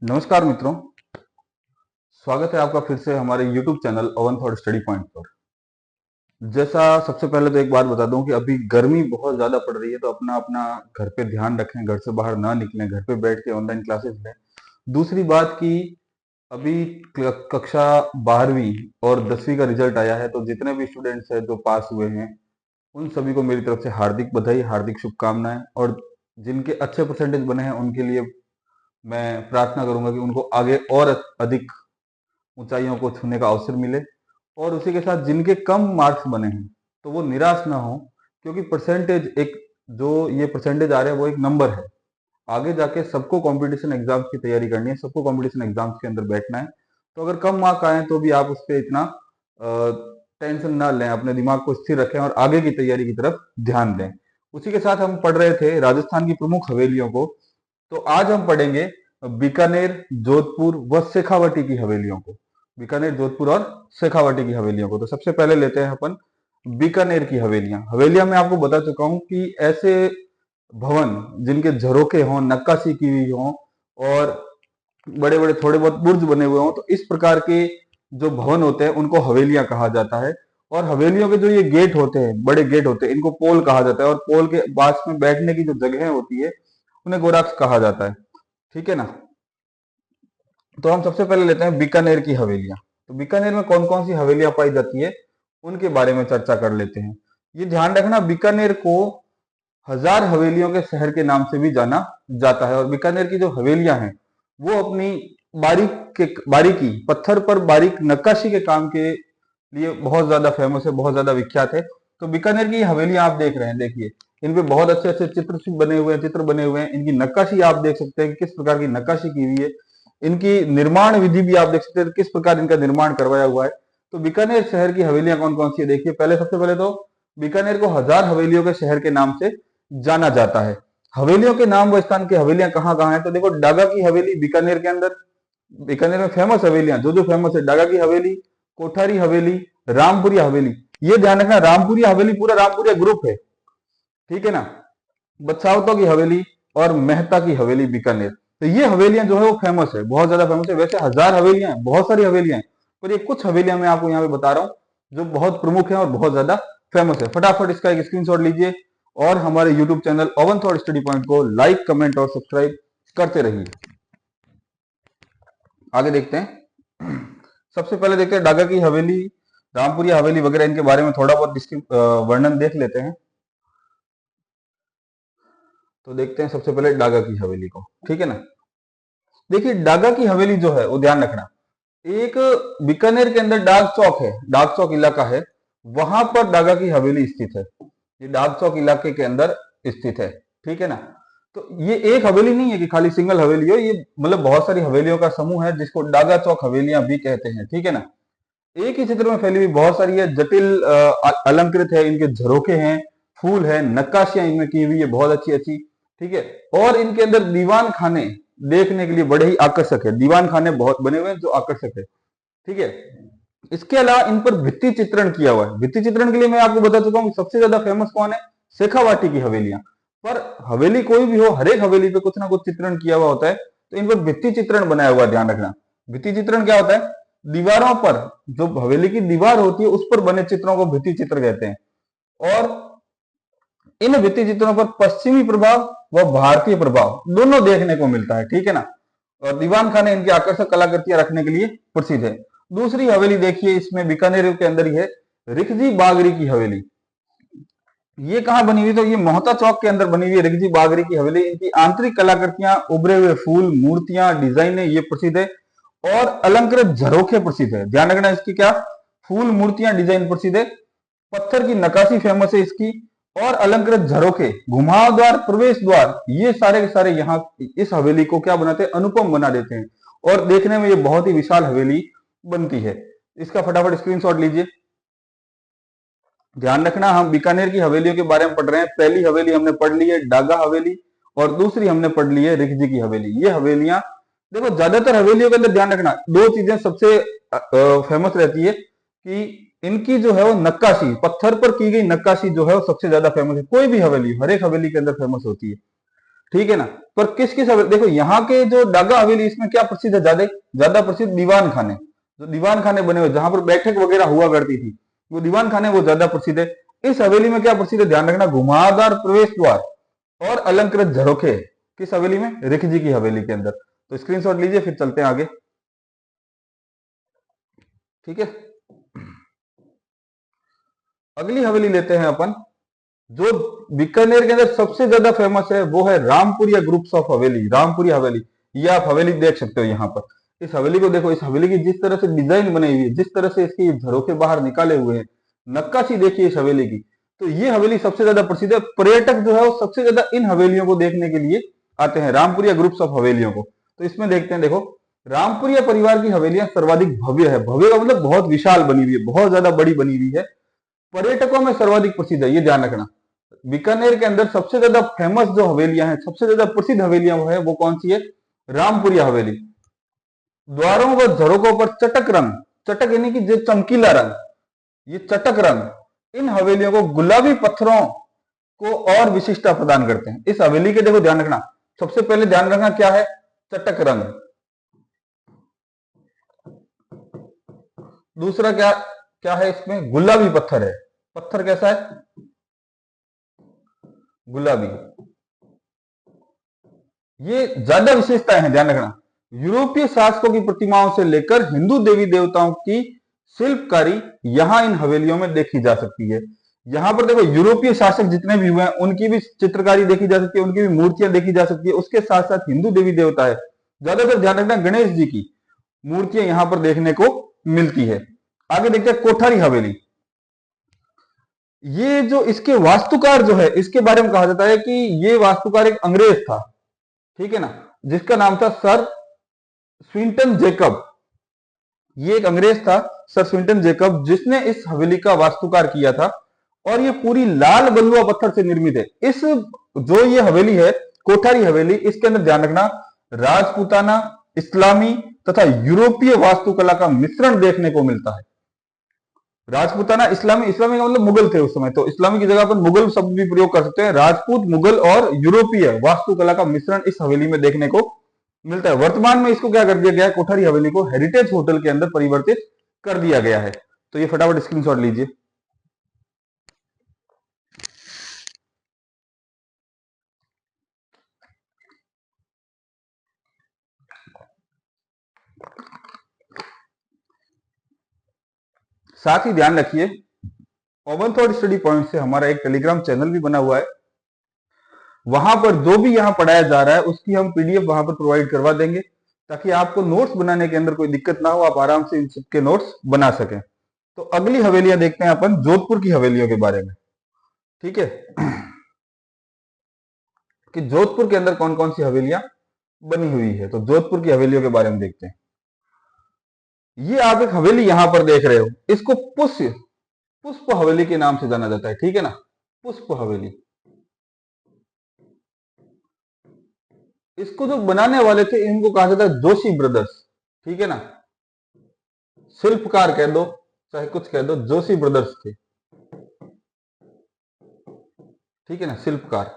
नमस्कार मित्रों। स्वागत है आपका फिर से हमारे YouTube चैनल अवन थॉट स्टडी पॉइंट पर। जैसा सबसे पहले तो एक बात बता दूं कि अभी गर्मी बहुत ज्यादा पड़ रही है, तो अपना अपना घर पे ध्यान रखें, घर से बाहर ना निकलें, घर पे बैठ के ऑनलाइन क्लासेस लें। दूसरी बात कि अभी कक्षा 12वीं और 10वीं का रिजल्ट आया है, तो जितने भी स्टूडेंट्स हैं जो पास हुए हैं उन सभी को मेरी तरफ से हार्दिक बधाई, हार्दिक शुभकामनाएं। और जिनके अच्छे परसेंटेज बने हैं उनके लिए मैं प्रार्थना करूंगा कि उनको आगे और अधिक ऊंचाइयों को छूने का अवसर मिले। और उसी के साथ जिनके कम मार्क्स बने हैं तो वो निराश ना हो, क्योंकि परसेंटेज एक, जो ये परसेंटेज आ रहे हैं वो एक नंबर है। आगे जाके सबको कंपटीशन एग्जाम्स की तैयारी करनी है, सबको कंपटीशन एग्जाम्स के अंदर बैठना है। तो अगर कम मार्क आए तो भी आप उस पर इतना टेंशन ना लें, अपने दिमाग को स्थिर रखें और आगे की तैयारी की तरफ ध्यान दें। उसी के साथ हम पढ़ रहे थे राजस्थान की प्रमुख हवेलियों को, तो आज हम पढ़ेंगे बीकानेर, जोधपुर व शेखावाटी की हवेलियों को। बीकानेर, जोधपुर और शेखावाटी की हवेलियों को। तो सबसे पहले लेते हैं अपन बीकानेर की हवेलियां। हवेलियां मैं आपको बता चुका हूं कि ऐसे भवन जिनके झरोखे हों, नक्काशी की हुई हो और बड़े बड़े थोड़े बहुत बुर्ज बने हुए हों, तो इस प्रकार के जो भवन होते हैं उनको हवेलियां कहा जाता है। और हवेलियों के जो ये गेट होते हैं, बड़े गेट होते हैं, इनको पोल कहा जाता है। और पोल के पास में बैठने की जो जगह होती है उन्हें गोराक्ष कहा जाता है। ठीक है ना। तो हम सबसे पहले लेते हैं बीकानेर की हवेलियां। तो बीकानेर में कौन कौन सी हवेलियां पाई जाती है उनके बारे में चर्चा कर लेते हैं। ये ध्यान रखना, बीकानेर को हजार हवेलियों के शहर के नाम से भी जाना जाता है। और बीकानेर की जो हवेलियां हैं वो अपनी बारीकी, पत्थर पर बारीक नक्काशी के काम के लिए बहुत ज्यादा फेमस है, बहुत ज्यादा विख्यात है। तो बीकानेर की हवेलियां आप देख रहे हैं, देखिए इन पे बहुत अच्छे अच्छे चित्र बने हुए हैं। इनकी नक्काशी आप देख सकते हैं कि किस प्रकार की नक्काशी की हुई है। इनकी निर्माण विधि भी आप देख सकते हैं किस प्रकार इनका निर्माण करवाया हुआ है। तो बीकानेर शहर की हवेलियां कौन कौन सी है, देखिए। सबसे पहले तो बीकानेर को हजार हवेलियों के शहर के नाम से जाना जाता है। हवेलियों के नाम व स्थान की हवेलियां कहाँ कहाँ है, तो देखो डागा की हवेली बीकानेर के अंदर। बीकानेर में फेमस हवेलियां जो फेमस है, डागा की हवेली, कोठारी हवेली, रामपुरिया हवेली। ये ध्यान रखना, रामपुरिया हवेली पूरा रामपुरिया ग्रुप है, ठीक है ना। बछावतों की हवेली और मेहता की हवेली बीकानेर। तो ये हवेलियां जो है वो फेमस है, बहुत ज्यादा फेमस है। वैसे हजार हवेलियां हैं, बहुत सारी हवेलियां हैं, पर ये कुछ हवेलियां मैं आपको यहाँ पे बता रहा हूँ जो बहुत प्रमुख है और बहुत ज्यादा फेमस है। फटाफट इसका एक स्क्रीनशॉट लीजिए और हमारे यूट्यूब चैनल अवन थॉट स्टडी पॉइंट को लाइक, कमेंट और सब्सक्राइब करते रहिए। आगे देखते हैं। सबसे पहले देखते हैं डागा की हवेली, रामपुरिया हवेली वगैरह, इनके बारे में थोड़ा बहुत वर्णन देख लेते हैं। तो देखते हैं सबसे पहले डागा की हवेली को, ठीक है ना। देखिए डागा की हवेली जो है वो ध्यान रखना, एक बीकानेर के अंदर डाक चौक है, डाक चौक इलाका है, वहां पर डागा की हवेली स्थित है। ये डाक चौक इलाके के अंदर स्थित है, ठीक है ना। तो ये एक हवेली नहीं है कि खाली सिंगल हवेली हो, ये मतलब बहुत सारी हवेलियों का समूह है जिसको डागा चौक हवेलियां भी कहते हैं, ठीक है ना। एक ही चित्र में फैली हुई बहुत सारी है, जटिल अलंकृत है, इनके झरोखे हैं, फूल है, नक्काशियां इनमें की हुई है बहुत अच्छी अच्छी, ठीक है। और इनके अंदर दीवान खाने देखने के लिए बड़े ही आकर्षक है, दीवान खाने बहुत बने हुए हैं जो आकर्षक है, ठीक है। इसके अलावा इन पर भित्ति चित्रण किया हुआ है। भित्ति चित्रण के लिए मैं आपको बता चुका हूं सबसे ज्यादा फेमस कौन है, शेखावाटी की हवेलियां। पर हवेली कोई भी हो, हर एक हवेली पे कुछ ना कुछ चित्रण किया हुआ होता है, तो इन पर भित्ति चित्रण बनाया हुआ, ध्यान रखना। भित्ति चित्रण क्या होता है, दीवारों पर, जो हवेली की दीवार होती है उस पर बने चित्रों को भित्ति चित्र कहते हैं। और इन भित्ति चित्रों पर पश्चिमी प्रभाव व भारतीय प्रभाव दोनों देखने को मिलता है, ठीक है ना। और दीवान खाने इनकी आकर्षक कलाकृतियां रखने के लिए प्रसिद्ध है। दूसरी हवेली देखिए, इसमें बीकानेर के अंदर ही है, रिखजी बागरी की हवेली। ये कहां बनी हुई, तो ये मोहता चौक के अंदर बनी हुई है रिखजी बागरी की हवेली। इनकी आंतरिक कलाकृतियां, उभरे हुए फूल, मूर्तियां, डिजाइने ये प्रसिद्ध है। और अलंकृत झरोखे प्रसिद्ध है, ध्यान रखना इसकी क्या, फूल, मूर्तियां, डिजाइन प्रसिद्ध है। पत्थर की नकाशी फेमस है इसकी। और अलंकृत झरोखे, घुमावदार प्रवेश द्वार, ये सारे के सारे यहाँ इस हवेली को क्या बनाते हैं, अनुपम बना देते हैं। और देखने में ये बहुत ही विशाल हवेली बनती है। इसका फटाफट स्क्रीनशॉट लीजिए। ध्यान रखना, हम बीकानेर की हवेलियों के बारे में पढ़ रहे हैं। पहली हवेली हमने पढ़ ली है डागा हवेली, और दूसरी हमने पढ़ ली है रिखजी की हवेली। ये हवेलियां देखो, ज्यादातर हवेलियों के अंदर ध्यान रखना दो चीजें सबसे फेमस रहती है कि इनकी जो है वो नक्काशी, पत्थर पर की गई नक्काशी जो है वो सबसे ज्यादा फेमस है। कोई भी हवेली, हर एक हवेली के अंदर फेमस होती है, ठीक है ना। पर किस किस देखो यहाँ के जो डागा हवेली, इसमें क्या प्रसिद्ध है, ज्यादा ज्यादा प्रसिद्ध दीवान खाने, जो दीवान खाने बने हुए जहां पर बैठक वगैरह हुआ करती थी, वो दीवान खाने वो ज्यादा प्रसिद्ध है। इस हवेली में क्या प्रसिद्ध है, ध्यान रखना, घुमावदार प्रवेश द्वार और अलंकृत झरोखे। किस हवेली में, रिख जी की हवेली के अंदर। तो स्क्रीनशॉट लीजिए, फिर चलते हैं आगे। ठीक है, अगली हवेली लेते हैं अपन, जो बीकानेर के अंदर सबसे ज्यादा फेमस है, वो है रामपुरिया ग्रुप्स ऑफ हवेली, रामपुरिया हवेली। ये आप हवेली देख सकते हो यहाँ पर। इस हवेली को देखो, इस हवेली की जिस तरह से डिजाइन बनी हुई है, जिस तरह से इसकी झरोखे बाहर निकाले हुए हैं, नक्काशी देखिए इस हवेली की। तो ये हवेली सबसे ज्यादा प्रसिद्ध है। पर्यटक जो है वो सबसे ज्यादा इन हवेलियों को देखने के लिए आते हैं, रामपुरिया ग्रुप्स ऑफ हवेलियों को। तो इसमें देखते हैं, देखो रामपुरिया परिवार की हवेलियां सर्वाधिक भव्य है। भव्य का मतलब बहुत विशाल बनी हुई है, बहुत ज्यादा बड़ी बनी हुई है, पर्यटकों में सर्वाधिक प्रसिद्ध है, ये ध्यान रखना। बीकानेर के अंदर सबसे ज्यादा फेमस जो हवेलियां हैं, सबसे ज्यादा प्रसिद्ध हवेलियां वो है, वो कौन सी है, रामपुरिया हवेली। द्वारों व झरोकों पर चटक रंग, चटक यानी कि जो चमकीला रंग, ये चटक रंग इन हवेलियों को गुलाबी पत्थरों को और विशिष्टता प्रदान करते हैं। इस हवेली के देखो ध्यान रखना, सबसे पहले ध्यान रखना क्या है, चटक रंग। दूसरा क्या क्या है, इसमें गुलाबी पत्थर है। पत्थर कैसा है, गुलाबी। ये ज्यादा विशेषताएं हैं, ध्यान रखना। यूरोपीय शासकों की प्रतिमाओं से लेकर हिंदू देवी देवताओं की शिल्पकारी यहां इन हवेलियों में देखी जा सकती है। यहां पर देखो यूरोपीय शासक जितने भी हुए हैं उनकी भी चित्रकारी देखी जा सकती है, उनकी भी मूर्तियां देखी जा सकती है। उसके साथ साथ हिंदू देवी देवता है, ज्यादातर ध्यान रखना गणेश जी की मूर्तियां यहां पर देखने को मिलती है। आगे देखते हैं कोठारी हवेली। ये जो इसके वास्तुकार जो है, इसके बारे में कहा जाता है कि ये वास्तुकार एक अंग्रेज था, ठीक है ना, जिसका नाम था सर स्विंटन जेकब। ये एक अंग्रेज था, सर स्विंटन जेकब, जिसने इस हवेली का वास्तुकार किया था। और ये पूरी लाल बलुआ पत्थर से निर्मित है। इस जो ये हवेली है, कोठारी हवेली, इसके अंदर ध्यान रखना राजपूताना, इस्लामी तथा यूरोपीय वास्तुकला का मिश्रण देखने को मिलता है। राजपूताना, इस्लामी, इस्लामी का मतलब मुगल थे उस समय, तो इस्लामी की जगह पर मुगल शब्द भी प्रयोग कर सकते हैं। राजपूत, मुगल और यूरोपीय वास्तुकला का मिश्रण इस हवेली में देखने को मिलता है। वर्तमान में इसको क्या कर दिया गया है, कोठारी हवेली को हेरिटेज होटल के अंदर परिवर्तित कर दिया गया है। तो ये फटाफट स्क्रीनशॉट लीजिए। साथ ही ध्यान रखिए, ओवन थॉट स्टडी पॉइंट से हमारा एक टेलीग्राम चैनल भी बना हुआ है। वहां पर जो भी यहाँ पढ़ाया जा रहा है उसकी हम पीडीएफ वहां पर प्रोवाइड करवा देंगे, ताकि आपको नोट्स बनाने के अंदर कोई दिक्कत ना हो, आप आराम से इन सबके नोट्स बना सकें। तो अगली हवेलियां देखते हैं अपन, जोधपुर की हवेलियों के बारे में। ठीक है, कि जोधपुर के अंदर कौन कौन सी हवेलियां बनी हुई है। तो जोधपुर की हवेलियों के बारे में देखते हैं। ये आप एक हवेली यहां पर देख रहे हो, इसको पुष्प हवेली के नाम से जाना जाता है, ठीक है ना, पुष्प हवेली। इसको जो बनाने वाले थे इनको कहा जाता है जोशी ब्रदर्स, ठीक है ना, शिल्पकार कह दो चाहे कुछ कह दो, जोशी ब्रदर्स थे, ठीक है ना, शिल्पकार।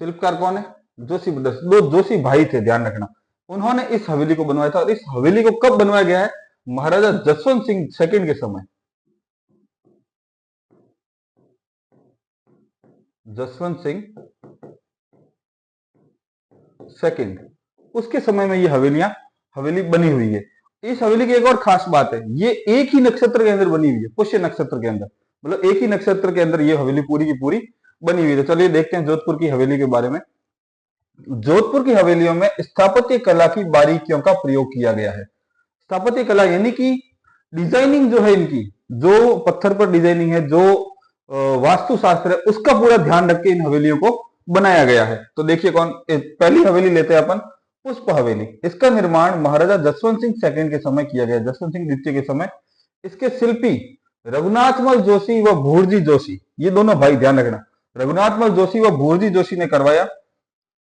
शिल्पकार कौन है, जोशी ब्रदर्स, दो जोशी भाई थे, ध्यान रखना। उन्होंने इस हवेली को बनवाया था। और इस हवेली को कब बनवाया गया है, महाराजा जसवंत सिंह सेकंड के समय। जसवंत सिंह सेकंड, उसके समय में ये हवेली बनी हुई है। इस हवेली की एक और खास बात है, ये एक ही नक्षत्र के अंदर बनी हुई है, पुष्य नक्षत्र के अंदर, मतलब एक ही नक्षत्र के अंदर ये हवेली पूरी की पूरी बनी हुई है। तो चलिए देखते हैं जोधपुर की हवेली के बारे में। जोधपुर की हवेलियों में स्थापत्य कला की बारीकियों का प्रयोग किया गया है। स्थापत्य कला यानी कि डिजाइनिंग जो है इनकी, जो पत्थर पर डिजाइनिंग है, जो वास्तुशास्त्र है, उसका पूरा ध्यान रख के इन हवेलियों को बनाया गया है। तो देखिए कौन, पहली हवेली लेते हैं अपन, पुष्प हवेली। इसका निर्माण महाराजा जसवंत सिंह सेकंड के समय किया गया, जसवंत सिंह द्वितीय के समय। इसके शिल्पी रघुनाथमल जोशी व भूरजी जोशी, ये दोनों भाई, ध्यान रखना, रघुनाथमल जोशी व भूरजी जोशी ने करवाया।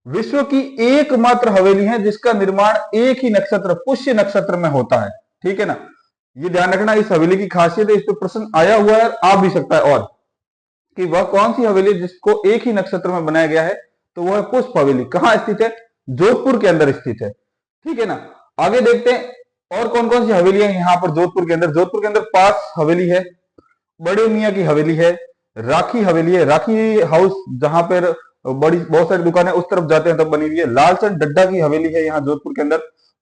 विश्व की एकमात्र हवेली है जिसका निर्माण एक ही नक्षत्र, पुष्य नक्षत्र में होता है, ठीक है ना। ये ध्यान रखना, इस हवेली की खासियत है, इस पर प्रश्न आया हुआ है, आ भी सकता है। और कि वह कौन सी हवेली जिसको एक ही नक्षत्र में बनाया गया है, तो वह है पुष्प हवेली। कहां स्थित है? जोधपुर के अंदर स्थित है। ठीक है ना। आगे देखते हैं और कौन कौन सी हवेलियां यहाँ पर जोधपुर के अंदर। जोधपुर के अंदर पास हवेली है, बड़े मियाँ की हवेली है, राखी हवेली है, राखी हाउस जहां पर बड़ी बहुत सारी दुकानें उस तरफ जाते हैं तब बनी हुई है। लालचंद डड्डा की हवेली है यहाँ जोधपुर के अंदर।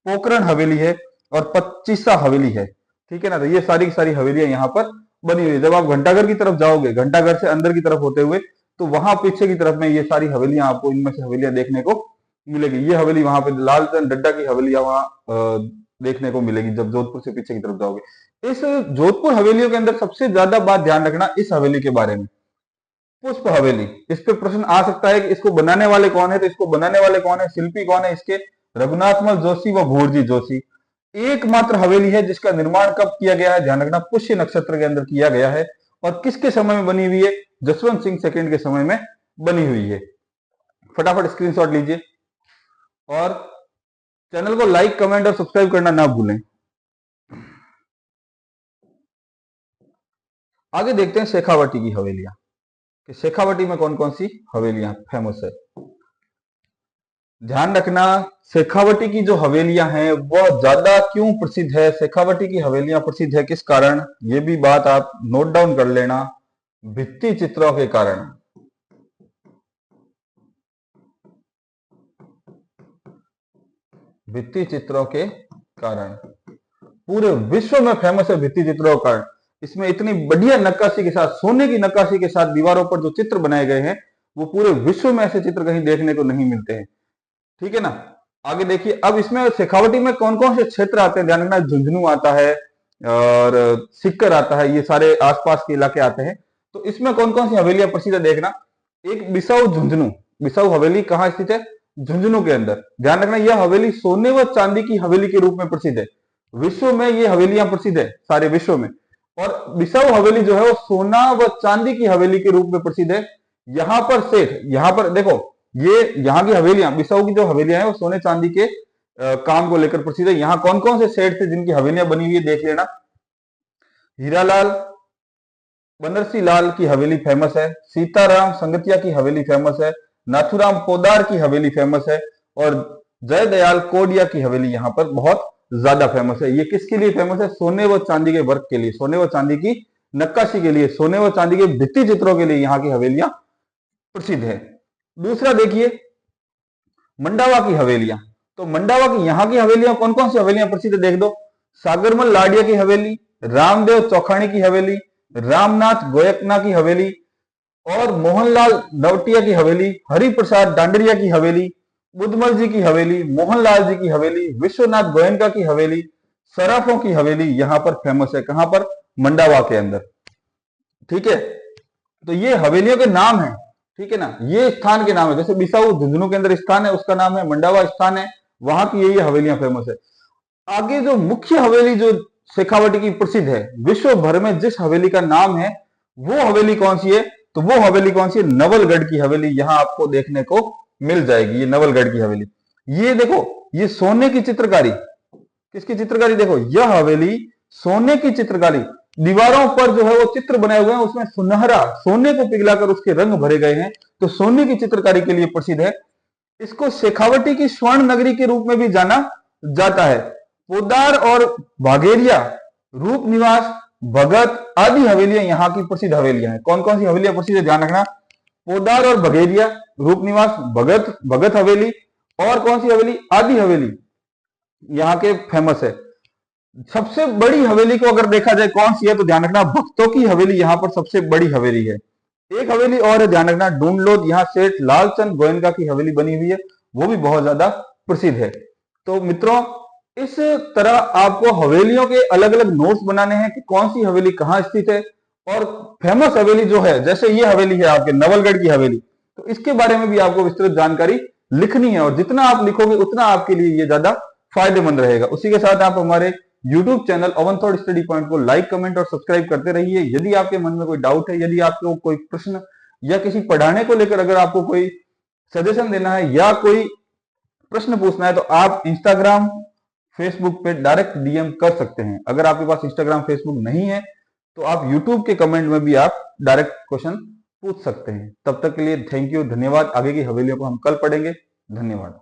पोखरण हवेली है और पच्चीसा हवेली है। ठीक है ना। तो ये सारी की सारी हवेलियां यहाँ पर बनी हुई है। जब आप घंटाघर की तरफ जाओगे, घंटाघर से अंदर की तरफ होते हुए, तो वहां पीछे की तरफ में ये सारी हवेलियां आपको इनमें से हवेलियां देखने को मिलेगी। ये हवेली वहां पे लालचंद डड्डा की हवेलियां वहां देखने को मिलेगी जब जोधपुर से पीछे की तरफ जाओगे। इस जोधपुर हवेलियों के अंदर सबसे ज्यादा बात ध्यान रखना इस हवेली के बारे में, पुष्प हवेली। इस पे प्रश्न आ सकता है कि इसको बनाने वाले कौन है, तो इसको बनाने वाले कौन है, शिल्पी कौन है इसके? रघुनाथमल जोशी व भूरजी जोशी। एकमात्र हवेली है जिसका निर्माण कब किया गया है, ध्यान रखना, पुष्य नक्षत्र के अंदर किया गया है। और किसके समय में बनी हुई है? जसवंत सिंह सेकंड के समय में बनी हुई है। फटाफट स्क्रीनशॉट लीजिए और चैनल को लाइक, कमेंट और सब्सक्राइब करना ना भूलें। आगे देखते हैं शेखावटी की हवेलियां, कि शेखावटी में कौन कौन सी हवेलियां फेमस है। ध्यान रखना, शेखावटी की जो हवेलियां हैं वह ज्यादा क्यों प्रसिद्ध है, शेखावटी की हवेलियां प्रसिद्ध है किस कारण, ये भी बात आप नोट डाउन कर लेना। भित्ति चित्रों के कारण। भित्ति चित्रों के कारण पूरे विश्व में फेमस है। भित्ति चित्रों का कारण, इसमें इतनी बढ़िया नक्काशी के साथ, सोने की नक्काशी के साथ दीवारों पर जो चित्र बनाए गए हैं, वो पूरे विश्व में ऐसे चित्र कहीं देखने को नहीं मिलते हैं। ठीक है ना। आगे देखिए, अब इसमें शेखावटी में कौन कौन से क्षेत्र आते हैं, ध्यान रखना। झुंझुनू आता है और सिक्कर आता है, ये सारे आसपास के इलाके आते हैं। तो इसमें कौन कौन सी हवेलियां प्रसिद्ध है देखना। एक बिसाऊ झुंझुनू, बिसाऊ हवेली कहाँ स्थित है? झुंझुनू के अंदर। ध्यान रखना, यह हवेली सोने व चांदी की हवेली के रूप में प्रसिद्ध है। विश्व में ये हवेलियां प्रसिद्ध है, सारे विश्व में। और बिसाऊ हवेली जो है वो सोना व चांदी की हवेली के रूप में प्रसिद्ध है। यहां पर सेठ, यहां पर देखो, ये यहाँ की हवेलियां, बिसाऊ की जो हवेलियां हैं वो सोने चांदी के काम को लेकर प्रसिद्ध है। यहाँ कौन कौन से सेठ थे जिनकी हवेलियां बनी हुई है देख लेना। हीरालाल बनरसी लाल की हवेली फेमस है, सीताराम संगतिया की हवेली फेमस है, नाथुराम पोदार की हवेली फेमस है, और जयदयाल कोडिया की हवेली यहाँ पर बहुत ज्यादा फेमस है। ये किसके लिए फेमस है? सोने व चांदी के वर्क के लिए, सोने व चांदी की नक्काशी के लिए, सोने व चांदी के भित्ति चित्रों के लिए यहाँ की हवेलियां प्रसिद्ध है। दूसरा देखिए, मंडावा की हवेलियां। तो मंडावा की यहाँ की हवेलियां कौन कौन सी हवेलियां प्रसिद्ध है देख दो। सागरमल लाडिया की हवेली, रामदेव चौखानी की हवेली, रामनाथ गोयकना की हवेली, और मोहनलाल नवटिया की हवेली, हरिप्रसाद डांडरिया की हवेली, बुद्धमल जी की हवेली, मोहनलाल जी की हवेली, विश्वनाथ गोयनका की हवेली, सराफों की हवेली यहाँ पर फेमस है। कहां पर? मंडावा के अंदर। ठीक है। तो ये हवेलियों के नाम है। ठीक है ना। ये स्थान के नाम है, जैसे बिसाऊ झुंझुनू के अंदर स्थान है उसका नाम है, मंडावा स्थान है, वहां की ये हवेलियां फेमस है। आगे जो मुख्य हवेली जो शेखावटी की प्रसिद्ध है, विश्व भर में जिस हवेली का नाम है वो हवेली कौन सी है? तो वो हवेली कौन सी है? नवलगढ़ की हवेली यहां आपको देखने को मिल जाएगी। ये नवलगढ़ की हवेली, ये देखो, ये सोने की चित्रकारी, किसकी चित्रकारी देखो, यह हवेली सोने की चित्रकारी, दीवारों पर जो है वो चित्र बनाए हुए हैं, उसमें सुनहरा सोने को पिघलाकर उसके रंग भरे गए हैं, तो सोने की चित्रकारी के लिए प्रसिद्ध है। इसको शेखावटी की स्वर्ण नगरी के रूप में भी जाना जाता है। पोदार और बाघेरिया, रूप निवास, भगत आदि हवेलियां यहाँ की प्रसिद्ध हवेलियां हैं। कौन कौन सी हवेलियां प्रसिद्ध है ध्यान रखना। पोदार और बघेरिया, रूप निवास, भगत हवेली, और कौन सी हवेली? आदि हवेली यहाँ के फेमस है। सबसे बड़ी हवेली को अगर देखा जाए कौन सी है, तो ध्यान रखना, भक्तों की हवेली यहाँ पर सबसे बड़ी हवेली है। एक हवेली और है, ध्यान रखना, ढूंढलोद, यहाँ सेठ लालचंद गोयनका की हवेली बनी हुई है, वो भी बहुत ज्यादा प्रसिद्ध है। तो मित्रों, इस तरह आपको हवेलियों के अलग अलग नोट्स बनाने हैं कि कौन सी हवेली कहाँ स्थित है, और फेमस हवेली जो है, जैसे ये हवेली है आपके नवलगढ़ की हवेली, तो इसके बारे में भी आपको विस्तृत जानकारी लिखनी है, और जितना आप लिखोगे उतना आपके लिए ये ज्यादा फायदेमंद रहेगा। उसी के साथ आप हमारे YouTube चैनल अवन थॉट स्टडी पॉइंट को लाइक, कमेंट और सब्सक्राइब करते रहिए। यदि आपके मन में कोई डाउट है, यदि आपको कोई प्रश्न या किसी पढ़ाने को लेकर अगर आपको कोई सजेशन देना है या कोई प्रश्न पूछना है, तो आप इंस्टाग्राम, फेसबुक पे डायरेक्ट DM कर सकते हैं। अगर आपके पास इंस्टाग्राम, फेसबुक नहीं है, तो आप यूट्यूब के कमेंट में भी आप डायरेक्ट क्वेश्चन पूछ सकते हैं। तब तक के लिए थैंक यू, धन्यवाद। आगे की हवेलियों को हम कल पढ़ेंगे। धन्यवाद।